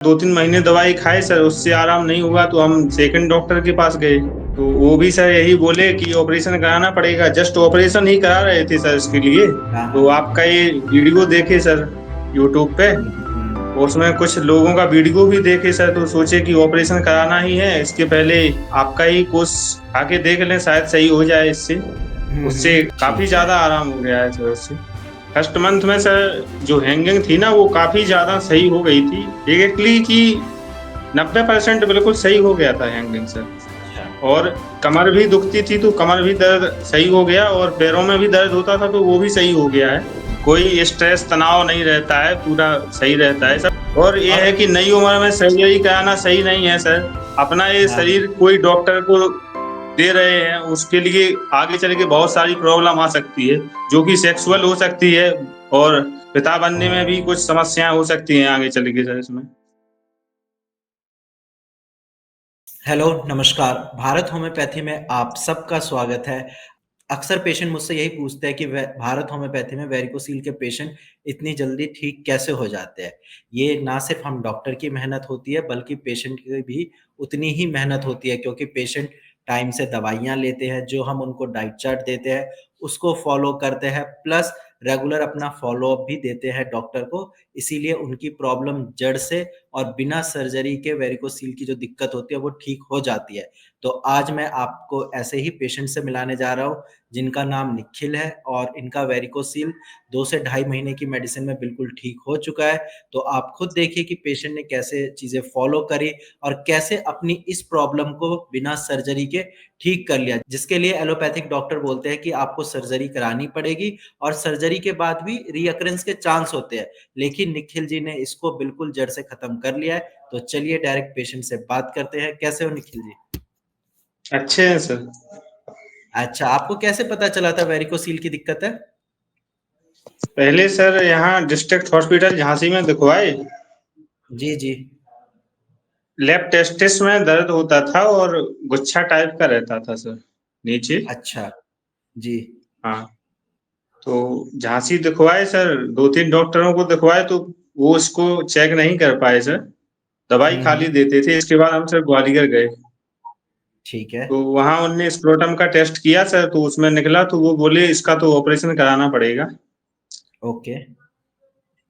2-3 महीने दवाई खाए सर, उससे आराम नहीं हुआ तो हम सेकंड डॉक्टर के पास गए। तो वो भी सर यही बोले कि ऑपरेशन कराना पड़ेगा। जस्ट ऑपरेशन ही करा रहे थे सर इसके लिए। हाँ, तो हाँ। आपका ये वीडियो देखे सर यूट्यूब पे, हुँ, हुँ। उसमें कुछ लोगों का वीडियो भी देखे सर, तो सोचे कि ऑपरेशन कराना ही है, इसके पहले आपका ही कोर्स आके देख लें, शायद सही हो जाए इससे। हुँ, उससे हुँ। काफ़ी ठीक है। ज़्यादा आराम हो गया है सर उससे। फर्स्ट मंथ में सर जो हैंगिंग थी ना वो काफ़ी ज़्यादा सही हो गई थी। एग्ज़ैक्टली कि 90% बिल्कुल सही हो गया था हैंगिंग सर। अच्छा। और कमर भी दुखती थी तो कमर भी दर्द सही हो गया, और पैरों में भी दर्द होता था तो वो भी सही हो गया है। कोई स्ट्रेस तनाव नहीं रहता है, पूरा सही रहता है सब। और ये और है कि नई उम्र में सर्जरी कराना सही नहीं है सर। अपना ये हाँ, शरीर कोई डॉक्टर को दे रहे हैं, उसके लिए आगे चल के बहुत सारी प्रॉब्लम आ सकती है, जो कि सेक्सुअल हो सकती है, और पिता बनने में भी कुछ समस्याएँ हो सकती हैं आगे चल के सर इसमें। हेलो, नमस्कार। भारत होम्योपैथी में आप सबका स्वागत है। अक्सर पेशेंट मुझसे यही पूछते हैं कि वे भारत होम्योपैथी में वैरिकोसील के पेशेंट इतनी जल्दी ठीक कैसे हो जाते हैं? ये ना सिर्फ़ हम डॉक्टर की मेहनत होती है, बल्कि पेशेंट की भी उतनी ही मेहनत होती है, क्योंकि पेशेंट टाइम से दवाइयाँ लेते हैं, जो हम उनको डाइट चार्ट देते हैं, उसको फ़ॉलो करते हैं, प्लस रेगुलर अपना फ़ॉलो-अप भी देते हैं डॉक्टर को। इसीलिए उनकी प्रॉब्लम जड़ से और बिना सर्जरी के वैरिकोसील की जो दिक्कत होती है, वो ठीक हो जाती है। तो आज मैं आपको ऐसे ही पेशेंट से मिलाने जा रहा हूँ, जिनका नाम निखिल है और इनका वेरिकोसील 2 से ढाई महीने की मेडिसिन में बिल्कुल ठीक हो चुका है। तो आप खुद देखिए कि पेशेंट ने कैसे चीज़ें फ़ॉलो करी और कैसे अपनी इस प्रॉब्लम को बिना सर्जरी के ठीक कर लिया। जिसके लिए एलोपैथिक डॉक्टर बोलते हैं कि आपको सर्जरी करानी पड़ेगी और सर्जरी के बाद भी रीअकरेंस के चांस होते हैं। लेकिन निखिल जी ने इसको बिल्कुल जड़ से खत्म कर लिया है। तो चलिए डायरेक्ट पेशेंट से बात करते हैं। कैसे हो निखिल जी? अच्छे हैं सर। अच्छा, आपको कैसे पता चला था वेरिकोसील की दिक्कत है? पहले सर यहाँ डिस्ट्रिक्ट हॉस्पिटल झांसी में दिखवाए। जी, जी। लैब टेस्टिस में दर्द होता था और गुच्छा टाइप का रहता था सर नीचे। अच्छा, जी। हाँ, तो झांसी दिखवाए सर, 2-3 डॉक्टरों को दिखवाए तो वो उसको चेक नहीं कर पाए सर। दवाई हुँ, खाली हुँ। देते थे। इसके बाद हम सर ग्वालियर गए। ठीक है। तो वहाँ उनने स्क्रोटम का टेस्ट किया सर, तो उसमें निकला तो वो बोले इसका तो ऑपरेशन कराना पड़ेगा। ओके।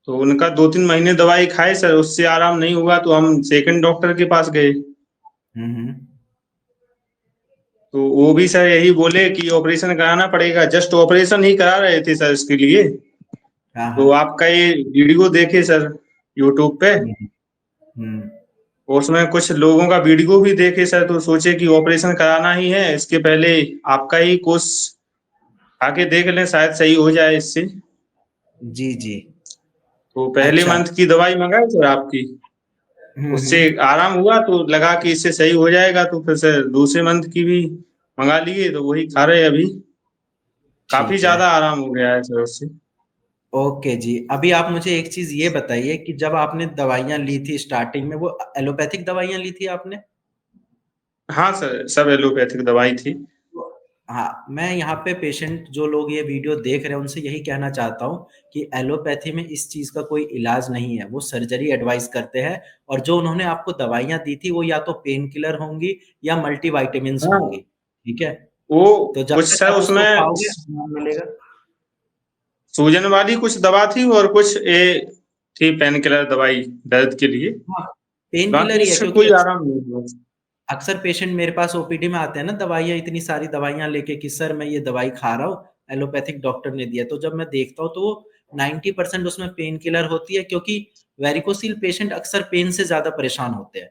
तो उनका 2-3 महीने दवाई खाए सर, उससे आराम नहीं हुआ तो हम सेकंड डॉक्टर के पास गए। हुँ, हुँ। तो वो भी सर यही बोले कि ऑपरेशन कराना पड़ेगा। जस्ट ऑपरेशन ही करा रहे थे सर इसके लिए। हाँ, तो हाँ। आपका ये वीडियो देखे सर यूट्यूब पे, हुँ, हुँ। हुँ। उसमें कुछ लोगों का वीडियो भी देखे सर, तो सोचे कि ऑपरेशन कराना ही है, इसके पहले आपका ही कोर्स आके देख लें, शायद सही हो जाए इससे। जी, जी। तो पहले अच्छा। मंथ की दवाई मँगाई सर आपकी, हुँ, उससे हुँ। आराम हुआ तो लगा कि इससे सही हो जाएगा, तो फिर सर दूसरे मंथ की भी मँगा लिए, तो वही खा रहे हैं अभी। काफ़ी ठीक है। ज़्यादा आराम हो गया है सर उससे। ओके जी। अभी आप मुझे एक चीज़ ये बताइए कि जब आपने दवाइयाँ ली थी स्टार्टिंग में, वो एलोपैथिक दवाइयाँ ली थी आपने? हाँ सर, सब एलोपैथिक दवाई थी। हाँ, मैं यहाँ पे पेशेंट जो लोग ये वीडियो देख रहे हैं उनसे यही कहना चाहता हूँ कि एलोपैथी में इस चीज़ का कोई इलाज नहीं है, वो सर्जरी एडवाइस करते हैं और जो उन्होंने आपको दवाइयाँ दी थी वो या तो पेन किलर होंगी या मल्टीविटामिन्स होंगी, हाँ, ठीक है? वो तो जब कुछ तक सर आप उसको उसमें खाओगे आराम मिलेगा। सूजन वाली कुछ दवा थी और कुछ ये थी पेन किलर दवाई दर्द के लिए। हाँ, पेन किलर बाकी ही है इससे क्योंकि कोई आराम नहीं हुआ। अक्सर पेशेंट मेरे पास ओपीडी में आते हैं ना दवाइयाँ इतनी सारी दवाइयाँ लेके कि सर मैं ये दवाई खा रहा हूँ, एलोपैथिक डॉक्टर ने दिया। तो जब मैं देखता हूँ तो वो 90% उसमें पेन किलर होती है क्योंकि वेरिकोसिल पेशेंट अक्सर पेन से ज़्यादा परेशान होते हैं,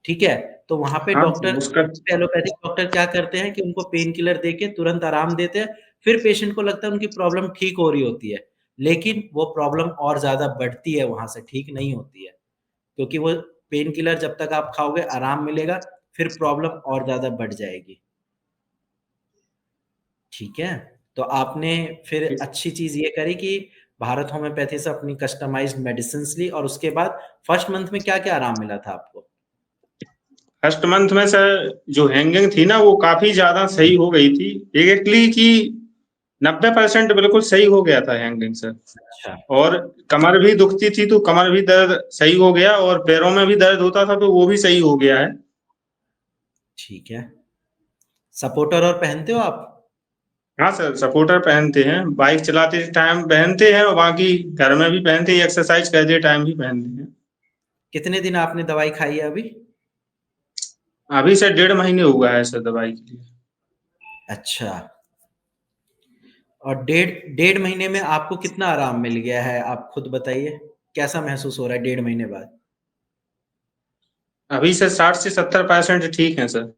ठीक है? तो वहाँ पे हाँ डॉक्टर सर, उसका एलोपैथिक डॉक्टर क्या करते हैं कि उनको पेन किलर देके तुरंत आराम देते हैं, फिर पेशेंट को लगता है उनकी प्रॉब्लम ठीक हो रही होती है। लेकिन वो प्रॉब्लम और ज़्यादा बढ़ती है वहाँ से, ठीक नहीं होती है। क्योंकि वो पेन किलर जब तक आप खाओगे आराम मिलेगा, फिर प्रॉब्लम और ज़्यादा बढ़ जाएगी। ठीक है? तो आपने फिर अच्छी चीज़ ये करी कि भारत होम्योपैथी से अपनी कस्टमाइज़्ड मेडिसिन्स ली और उसके बाद फर्स्ट मंथ में क्या-क्या आराम मिला था आपको? फर्स्ट मंथ में सर जो हैंगिंग थी ना वो काफ़ी ज़्यादा सही हो गई थी। एग्ज़ैक्टली कि 90% बिल्कुल सही हो गया था हैंगिंग सर। अच्छा, और कमर भी दुखती थी तो कमर भी दर्द सही हो गया, और पैरों में भी दर्द होता था तो वो भी सही हो गया है। ठीक है। सपोर्टर और पहनते हो आप? हाँ सर, सपोर्टर पहनते हैं, बाइक चलाते टाइम पहनते हैं और बाकी घर में भी पहनते हैं, एक्सरसाइज करते टाइम भी पहनते हैं। कितने दिन आपने दवाई खाई है अभी? अभी सर 1.5 महीने हुआ है सर दवाई के लिए। अच्छा। और डेढ़ डेढ़ महीने में आपको कितना आराम मिल गया है, आप खुद बताइए? कैसा महसूस हो रहा है 1.5 महीने बाद? अभी सर 60 से 70% ठीक है सर।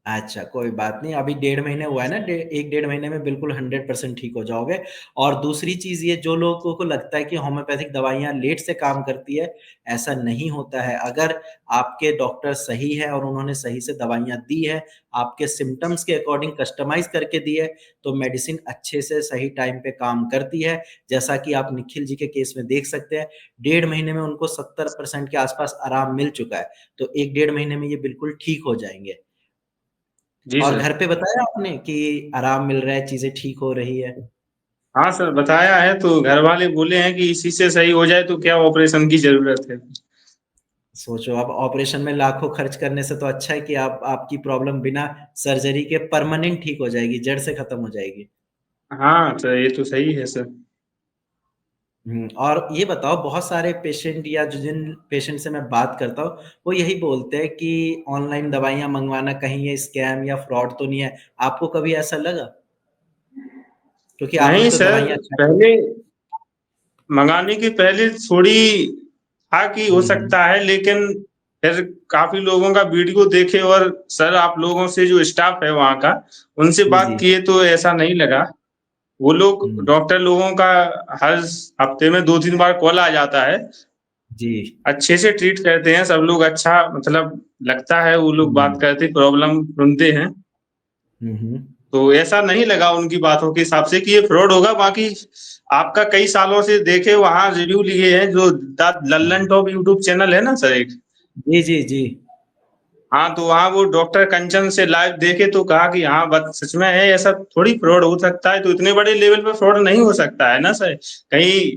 अच्छा, कोई बात नहीं। अभी 1.5 महीने हुआ है ना, 1 डेढ़ महीने में बिल्कुल 100% ठीक हो जाओगे। और दूसरी चीज़ ये, जो लोगों को लगता है कि होम्योपैथिक दवाइयाँ लेट से काम करती है, ऐसा नहीं होता है। अगर आपके डॉक्टर सही है और उन्होंने सही से दवाइयाँ दी है, आपके सिम्पटम्स के अकॉर्डिंग कस्टमाइज़ करके दी है, तो मेडिसिन अच्छे से सही टाइम पे काम करती है। जैसा कि आप निखिल जी के केस में देख सकते हैं, 1.5 महीने में उनको 70% के आस-पास आराम मिल चुका है। तो 1 डेढ़ महीने में ये बिल्कुल ठीक हो जाएँगे। जी और सर। घर पे बताया आपने कि आराम मिल रहा है, चीज़ें ठीक हो रही है? हाँ सर, बताया है तो घर वाले बोले हैं कि इसी से सही हो जाए तो क्या ऑपरेशन की जरूरत है। सोचो, अब ऑपरेशन में लाखों खर्च करने से तो अच्छा है कि आप आपकी प्रॉब्लम बिना सर्जरी के परमानेंट ठीक हो जाएगी, जड़ से खत्म हो जाएगी। हाँ सर, ये तो सही है सर। और ये बताओ, बहुत सारे पेशेंट या जो जिन पेशेंट से मैं बात करता हूँ, वो यही बोलते हैं कि ऑनलाइन दवाइयाँ मँगवाना कहीं ये स्कैम या फ्रॉड तो नहीं है। आपको कभी ऐसा लगा? क्योंकि आपने नहीं तो सर, दवाइयाँ खाई। पहले मंगाने की पहले थोड़ी था कि हो हुँ, हुँ। सकता है, लेकिन फिर काफ़ी लोगों का वीडियो देखे और सर आप लोगों से जो स्टाफ है वहाँ का, उनसे जी, बात जी। किए तो ऐसा नहीं लगा। वो लोग हुँ। डॉक्टर लोगों का हर हफ्ते में 2-3 बार कॉल आ जाता है। जी। अच्छे से ट्रीट करते हैं सब लोग, अच्छा मतलब लगता है वो लोग बात हुँ। करते, प्रॉब्लम सुनते हैं। हुँ, हुँ। तो ऐसा नहीं लगा उनकी बातों के हिसाब से कि ये फ्रॉड होगा। बाकी आपका कई सालों से देखे वहाँ रिव्यू लिए हैं, जो the Lallan hmm. Top YouTube channel है ना सर एक। जी, जी, जी। हाँ, तो वहाँ वो डॉक्टर कंचन से लाइव देखे तो कहा कि हाँ, बात सच में है, ऐसा थोड़ी फ्रॉड हो सकता है, तो इतने बड़े लेवल पे फ्रॉड नहीं हो सकता है ना सर। कहीं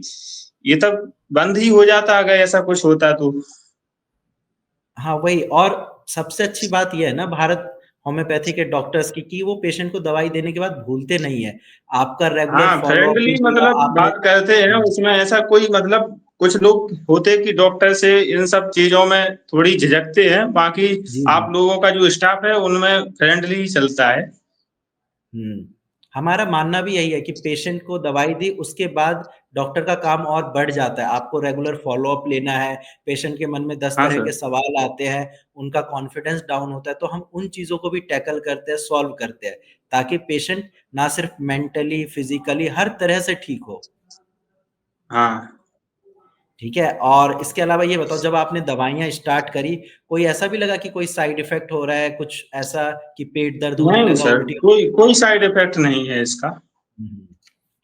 ये तब बंद ही हो जाता अगर ऐसा कुछ होता तो। हाँ, वही। और सबसे अच्छी बात ये है ना भारत होम्योपैथी के डॉक्टर्स की, कि वो पेशेंट को दवाई देने के बाद भूलते नहीं हैं। आपका रेगुलर हाँ, फ़ॉलो-अप फ्रेंडली लीजिएगा मतलब आपने। बात करते हैं, उसमें ऐसा कोई मतलब कुछ लोग होते हैं कि डॉक्टर से इन सब चीज़ों में थोड़ी झिझकते हैं, बाकी जी, आप जी। लोगों का जो स्टाफ है उनमें फ्रेंडली ही चलता है। हुँ। हमारा मानना भी यही है कि पेशेंट को दवाई दी, उसके बाद डॉक्टर का काम और बढ़ जाता है। आपको रेगुलर फ़ॉलो-अप लेना है, पेशेंट के मन में 10 हाँ तरह के सर। सवाल आते हैं, उनका कॉन्फिडेंस डाउन होता है, तो हम उन चीज़ों को भी टैकल करते हैं, सॉल्व करते हैं, ताकि पेशेंट ना सिर्फ मेंटली, फिज़िकली हर तरह से ठीक हो। हाँ। ठीक है? और इसके अलावा ये बताओ, जब आपने दवाइयाँ स्टार्ट करी, कोई ऐसा भी लगा कि कोई साइड इफ़ेक्ट हो रहा है, कुछ ऐसा कि पेट दर्द होने नहीं लगा, सर, उल्टी। कोई कोई साइड इफ़ेक्ट नहीं है इसका। हुँ।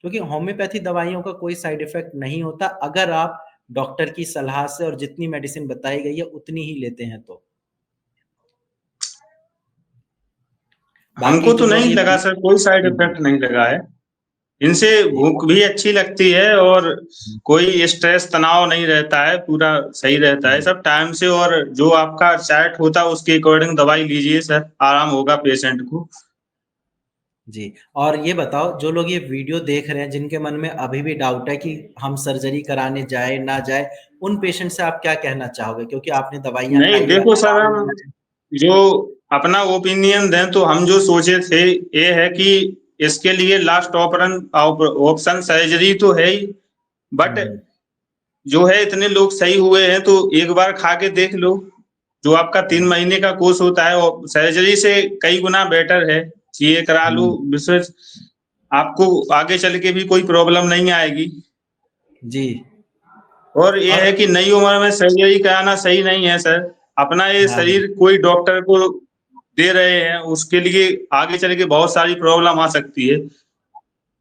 क्योंकि होम्योपैथी दवाइयों का कोई साइड इफ़ेक्ट नहीं होता, अगर आप डॉक्टर की सलाह से और जितनी मेडिसिन बताई गई है, उतनी ही लेते हैं तो। बाकी हमको तो जो लोग नहीं ये लगा सर, कोई साइड हुँ, हुँ। इफ़ेक्ट नहीं लगा है। इनसे जी। भूख भी अच्छी लगती है और हुँ, कोई स्ट्रेस तनाव नहीं रहता है, पूरा सही रहता है हुँ। सब टाइम से, और जो आपका चार्ट होता है उसके अकॉर्डिंग दवाई लीजिए सर, आराम होगा पेशेंट को। जी। और ये बताओ, जो लोग ये वीडियो देख रहे हैं, जिनके मन में अभी भी डाउट है कि हम सर्जरी कराने जाएँ, ना जाएँ, उन पेशेंट से आप क्या कहना चाहोगे? क्योंकि आपने दवाइयाँ नहीं खाई है, देखो सर, आराम हम मिला है। जो अपना ओपिनियन दें तो हम जो सोचे थे ये है कि इसके लिए लास्ट ऑप्शन सर्जरी तो है ही, हुँ, बट हुँ। जो है इतने लोग सही हुए हैं तो एक बार खा के देख लो। जो आपका 3 हुँ, महीने का कोर्स होता है वो सर्जरी से कई गुना बेटर है। ये करा लो, हुँ। विशेष आपको आगे चल के भी कोई प्रॉब्लम नहीं आएगी। जी। और ये और है कि नई उम्र में सर्जरी कराना सही नहीं है सर। अपना ये हाँ, हाँ। शरीर कोई डॉक्टर को दे रहे हैं, उसके लिए आगे चल के बहुत सारी प्रॉब्लम आ सकती है,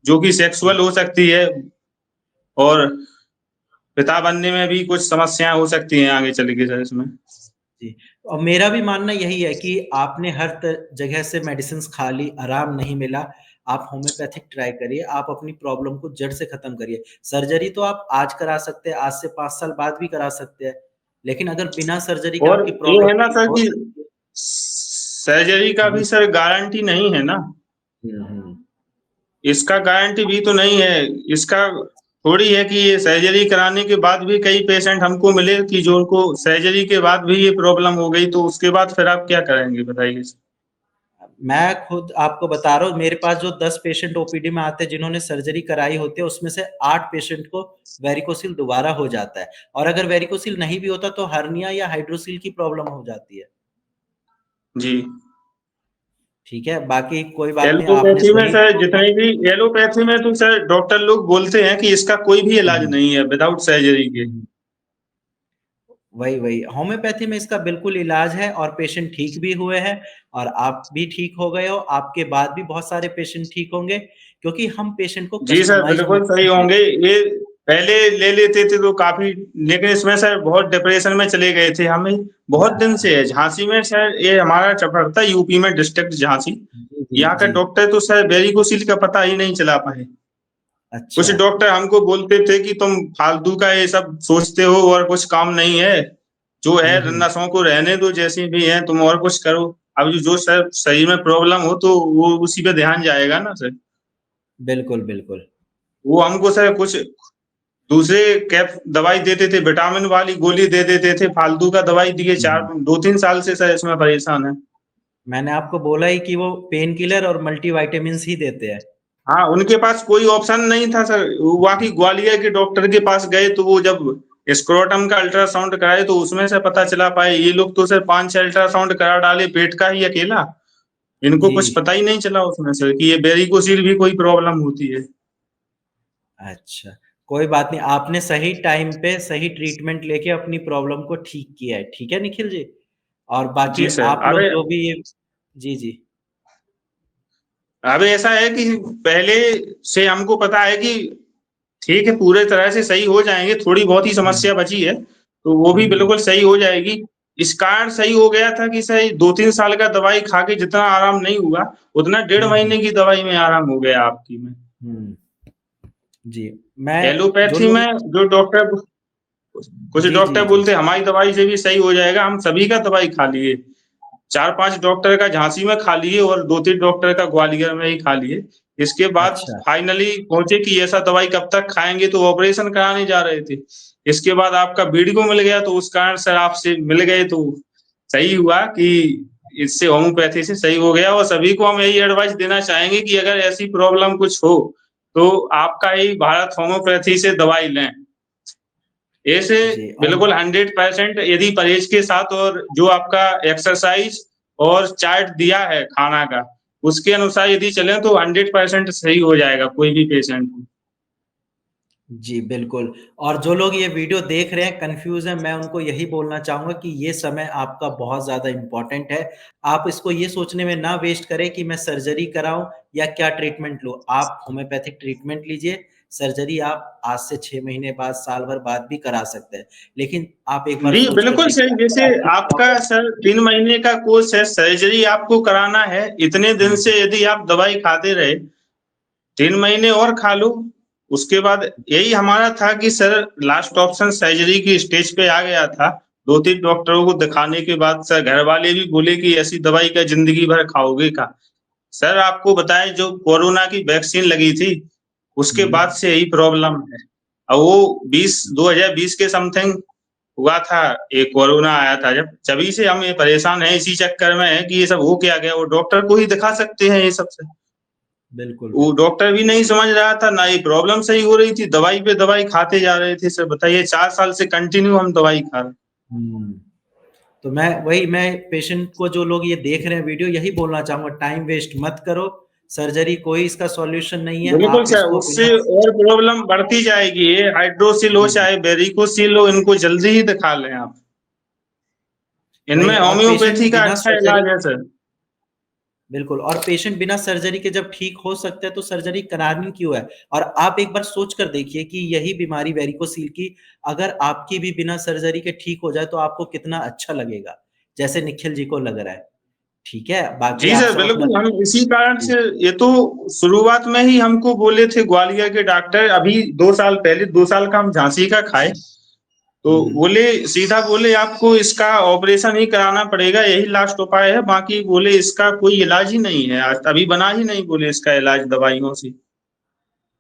जो कि सेक्सुअल हो सकती है, और पिता बनने में भी कुछ समस्याएँ हो सकती हैं आगे चल के सर इसमें। जी। और मेरा भी मानना यही है कि आपने हर जगह से मेडिसिन्स खा ली, आराम नहीं मिला। आप होम्योपैथिक ट्राई करिए, आप अपनी प्रॉब्लम को जड़ से खत्म करिए। सर्जरी तो आप आज करा सकते हैं, आज से 5 साल बाद भी करा सकते हैं, लेकिन अगर बिना सर्जरी के और आपकी ये प्रॉब्लम है ना ठीक सर हो कि सकती है। सर्जरी का जी। भी सर गारंटी नहीं है ना। हुँ। इसका गारंटी भी तो नहीं है। इसका थोड़ी है कि ये सर्जरी कराने के बाद भी कई पेशेंट हमको मिले कि जो उनको सर्जरी के बाद भी ये प्रॉब्लम हो गई, तो उसके बाद फिर आप क्या करेंगे बताइए? मैं खुद आपको बता रहा हूँ, मेरे पास जो 10 पेशेंट ओपीडी में आते हैं जिन्होंने सर्जरी कराई होती है, उसमें से 8 पेशेंट को वेरिकोसिल दोबारा हो जाता है, और अगर वेरिकोसिल नहीं भी होता तो हर्निया या हाइड्रोसिल की प्रॉब्लम हो जाती है। जी। ठीक है, बाकी कोई बात नहीं, आपने एलोपैथी में सही। सर जितनी भी एलोपैथी में तो सर डॉक्टर लोग बोलते हैं कि इसका कोई भी इलाज हुँ, नहीं है विदाउट सर्जरी के। हुँ। वही। होम्योपैथी में इसका बिल्कुल इलाज है, और पेशेंट ठीक भी हुए हैं, और आप भी ठीक हो गए हो, आपके बाद भी बहुत सारे पेशेंट ठीक होंगे, क्योंकि हम पेशेंट को जी सर, कस्टमाइज़्ड बिल्कुल सही मेडिसिन होंगे। देते हैं। ये पहले ले लेते थे तो काफ़ी, लेकिन इसमें सर बहुत डिप्रेशन में चले गए थे। हमें बहुत दिन हाँ, से है झांसी में सर, ये हमारा पड़ता है यूपी में डिस्ट्रिक्ट झांसी। जी, जी, यहाँ का जी। डॉक्टर तो सर वेरिकोसिल का पता ही नहीं चला पाए। कुछ अच्छा। डॉक्टर हमको बोलते थे कि तुम फालतू का ये सब सोचते हो और कुछ काम नहीं है। जो है हुँ, हुँ। नसों को रहने दो जैसी भी हैं, तुम और कुछ करो। अब जो सर सही में प्रॉब्लम हो तो वो उसी पे ध्यान जाएगा ना सर। बिल्कुल, बिल्कुल। वो हमको सर कुछ दूसरे कैप दवाई देते थे, विटामिन वाली गोली दे देते थे, फालतू का दवाई दिए। चार हुँ। 2-3 साल से सर इसमें परेशान है। मैंने आपको बोला ही कि वो पेन किलर और मल्टीविटामिन्स ही देते हैं। हाँ, उनके पास कोई ऑप्शन नहीं था सर। बाकी ग्वालियर के डॉक्टर के पास गए तो वो जब स्क्रोटम का अल्ट्रासाउंड कराए तो उसमें से पता चला पाए। ये लोग तो सर 5-6 अल्ट्रासाउंड करा डाले पेट का ही अकेला। इनको कुछ जी। पता ही नहीं चला उसमें से कि ये वेरिकोसिल भी कोई प्रॉब्लम होती है। अच्छा, कोई बात नहीं, आपने सही टाइम पे सही ट्रीटमेंट लेके अपनी प्रॉब्लम को ठीक किया है, ठीक है निखिल जी? और बाकी जी सर। आप लोग अबे जो भी ये। जी, जी। अब ऐसा है कि पहले से हमको पता है कि ठीक है, पूरे तरह से सही हो जाएँगे, थोड़ी बहुत ही हुँ, समस्या बची है, तो वो हुँ, भी हुँ, बिल्कुल सही हो जाएगी। इस कारण सही हो गया था कि सही 2-3 साल का दवाई खा के जितना आराम नहीं हुआ, उतना डेढ़ हुँ, हुँ, महीने की दवाई में आराम हो गया आपकी में। हुँ। जी, मैं जो एलोपैथी लोग। में जो डॉक्टर कुछ जी, जी, डॉक्टर जी। बोलते हैं हमारी दवाई से भी सही हो जाएगा, हम सभी का दवाई खा लिए। 4-5 डॉक्टर का झांसी में खा लिए और 2-3 डॉक्टर का ग्वालियर में ही खा लिए। इसके बाद अच्छा। फाइनली पहुँचे कि ऐसा दवाई कब तक खाएँगे, तो ऑपरेशन कराने जा रहे थे। इसके बाद आपका वीडियो मिल गया तो उस कारण सर आपसे मिल गए तो सही हुआ कि इससे होम्योपैथी से सही हो गया। और सभी को हम यही एडवाइस देना चाहेंगे कि अगर ऐसी प्रॉब्लम कुछ हो, तो आपका ही भारत होम्योपैथी से दवाई लें। ऐसे जी, और बिल्कुल 100% यदि परहेज के साथ और जो आपका एक्सरसाइज और चार्ट दिया है खाना का, उसके अनुसार यदि चलें तो 100% सही हो जाएगा कोई भी पेशेंट। जी, बिल्कुल। और जो लोग ये वीडियो देख रहे हैं, कन्फ्यूज़ हैं, मैं उनको यही बोलना चाहूँगा कि ये समय आपका बहुत ज़्यादा इम्पोर्टेंट है। आप इसको ये सोचने में ना वेस्ट करें कि मैं सर्जरी कराऊँ या क्या ट्रीटमेंट लूँ। आप होम्योपैथिक ट्रीटमेंट लीजिए, सर्जरी आप आज से 6 महीने बाद, साल भर बाद भी करा सकते हैं। लेकिन आप एक बार जी, सोच कर बिल्कुल देखिए, सही। अगर जैसे आपकी आपका प्रॉब्लम। सर 3 महीने का कोर्स है, सर्जरी आपको कराना है, इतने दिन हुँ, से यदि आप दवाई खाते रहे, 3 महीने और खा लो। उसके बाद यही हमारा था कि सर लास्ट ऑप्शन सर्जरी की स्टेज पे आ गया था। 2-3 डॉक्टरों को दिखाने के बाद सर घरवाले भी बोले कि ऐसी दवाई क्या ज़िंदगी भर खाओगे क्या? सर आपको बताएँ जो कोरोना की वैक्सीन लगी थी, उसके हुँ। बाद से यही प्रॉब्लम है। और वो 2020 के समथिंग हुआ था, ये कोरोना आया था जब, तभी से हम ये परेशान हैं, इसी चक्कर में हैं कि ये सब हो क्या गया? वो डॉक्टर को ही दिखा सकते हैं ये सब से। बिल्कुल, वो बिल्कुल। डॉक्टर भी नहीं समझ रहा था, ना ये प्रॉब्लम सही हो रही थी, दवाई पे दवाई खाते जा रहे थे। सर बताइए 4 साल से कंटिन्यू हम दवाई खा रहे हैं। हुँ। तो मैं पेशेंट को, जो लोग ये देख रहे हैं वीडियो, यही बोलना चाहूँगा, टाइम वेस्ट मत करो। सर्जरी कोई इसका सॉल्यूशन नहीं है। बिल्कुल आप सर, इसको उससे बिना। और प्रॉब्लम बढ़ती जाएगी। ये हाइड्रोसिल हो जी, जी। चाहे वेरिकोसिल हो, इनको जल्दी ही दिखा लें आप। वही। इनमें और पेशेंट होम्योपैथी का बिना अच्छा सर्जरी। इलाज है सर। बिल्कुल। और पेशेंट बिना सर्जरी के जब ठीक हो सकते हैं तो सर्जरी करानी क्यों है? और आप एक बार सोच कर देखिए कि यही बीमारी वेरिकोसिल की, अगर आपकी भी बिना सर्जरी के ठीक हो जाए तो आपको कितना अच्छा लगेगा, जैसे निखिल जी को लग रहा है। ठीक है, बाकी जी आप सर, सब अपना बिल्कुल। हम इसी कारण जी, से, ये तो शुरुआत में ही हमको बोले थे ग्वालियर के डॉक्टर, अभी 2 साल पहले, 2 साल का हम झांसी का खाए, तो बोले, सीधा बोले आपको इसका ऑपरेशन ही कराना पड़ेगा, यही लास्ट उपाय है, बाकी बोले इसका कोई इलाज ही नहीं है, आज अभी बना ही नहीं बोले इसका इलाज दवाइयों से।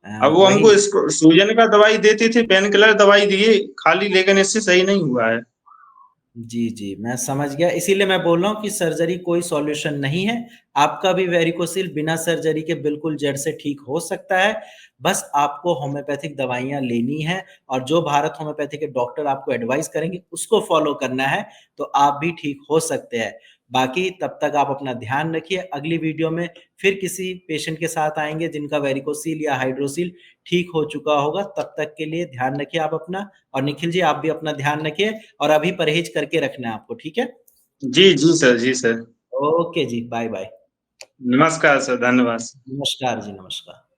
अब वो वही हमको इसको सूजन का दवाई देते थे, पेन किलर दवाई दिए खाली, लेकिन इससे सही नहीं हुआ है। जी, जी, मैं समझ गया। इसीलिए मैं बोल रहा हूँ कि सर्जरी कोई सॉल्यूशन नहीं है। आपका भी वेरिकोसिल बिना सर्जरी के बिल्कुल जड़ से ठीक हो सकता है। बस आपको होम्योपैथिक दवाइयाँ लेनी हैं और जो भारत होम्योपैथी के डॉक्टर आपको एडवाइस करेंगे, उसको फ़ॉलो करना है, तो आप भी ठीक हो सकते हैं। बाकी तब तक आप अपना ध्यान रखिए। अगली वीडियो में फिर किसी पेशेंट के साथ आएँगे जिनका वेरिकोसिल या हाइड्रोसिल ठीक हो चुका होगा। तब तक के लिए ध्यान रखिए आप अपना, और निखिल जी आप भी अपना ध्यान रखिए और अभी परहेज करके रखना है आपको, ठीक है? जी, जी सर, जी सर। ओके जी, बाय बाय। नमस्कार सर, धन्यवाद। नमस्कार जी, नमस्कार।